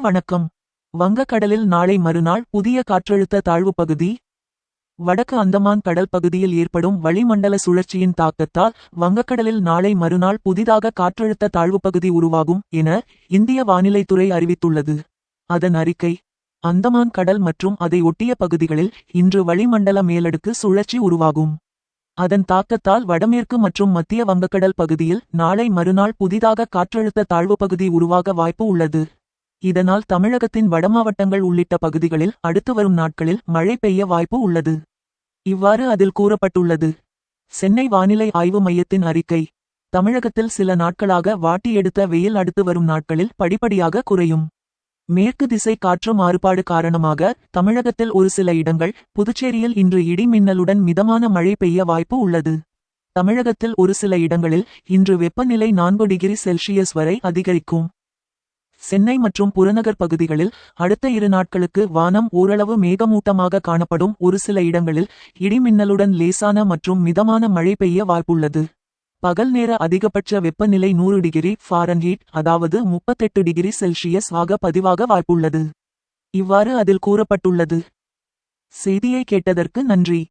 வணக்கம். வங்கக்கடலில் நாளை மறுநாள் புதிய காற்றழுத்த தாழ்வு பகுதி. வடக்கு அந்தமான் கடல் பகுதியில் ஏற்படும் வளிமண்டல சுழற்சியின் தாக்கத்தால் வங்கக்கடலில் நாளை மறுநாள் புதிதாக காற்றழுத்த தாழ்வு பகுதி உருவாகும் என இந்திய வானிலைத்துறை அறிவித்துள்ளது. அதன் அறிக்கை: அந்தமான் கடல் மற்றும் அதை ஒட்டிய பகுதிகளில் இன்று வளிமண்டல மேலடுக்கு சுழற்சி உருவாகும். அதன் தாக்கத்தால் வடமேற்கு மற்றும் மத்திய வங்கக்கடல் பகுதியில் நாளை மறுநாள் புதிதாக காற்றழுத்த தாழ்வு பகுதி உருவாக வாய்ப்பு உள்ளது. இதனால் தமிழகத்தின் வடமாவட்டங்கள் உள்ளிட்ட பகுதிகளில் அடுத்து வரும் நாட்களில் மழை பெய்ய வாய்ப்பு உள்ளது. இவ்வாறு அதில் கூறப்பட்டுள்ளது. சென்னை வானிலை ஆய்வு மையத்தின் அறிக்கை: தமிழகத்தில் சில நாட்களாக வாட்டி எடுத்த வெயில் அடுத்து வரும் நாட்களில் படிப்படியாக குறையும். மேற்கு திசை காற்று மாறுபாடு காரணமாக தமிழகத்தில் ஒரு சில இடங்கள், புதுச்சேரியில் இன்று இடி மின்னலுடன் மிதமான மழை பெய்ய வாய்ப்பு உள்ளது. தமிழகத்தில் ஒரு சில இடங்களில் இன்று வெப்பநிலை 4 டிகிரி செல்சியஸ் வரை அதிகரிக்கும். சென்னை மற்றும் புறநகர் பகுதிகளில் அடுத்த 2 நாட்களுக்கு வானம் ஓரளவு மேகமூட்டமாக காணப்படும். ஒரு சில இடங்களில் இடி மின்னலுடன் லேசான மற்றும் மிதமான மழை பெய்ய வாய்ப்புள்ளது. பகல் நேர அதிகபட்ச வெப்பநிலை 100 டிகிரி ஃபாரன்ஹீட், அதாவது 38 டிகிரி செல்சியஸ் ஆக பதிவாக வாய்ப்புள்ளது. இவ்வாறு அதில் கூறப்பட்டுள்ளது. செய்தியை கேட்டதற்கு நன்றி.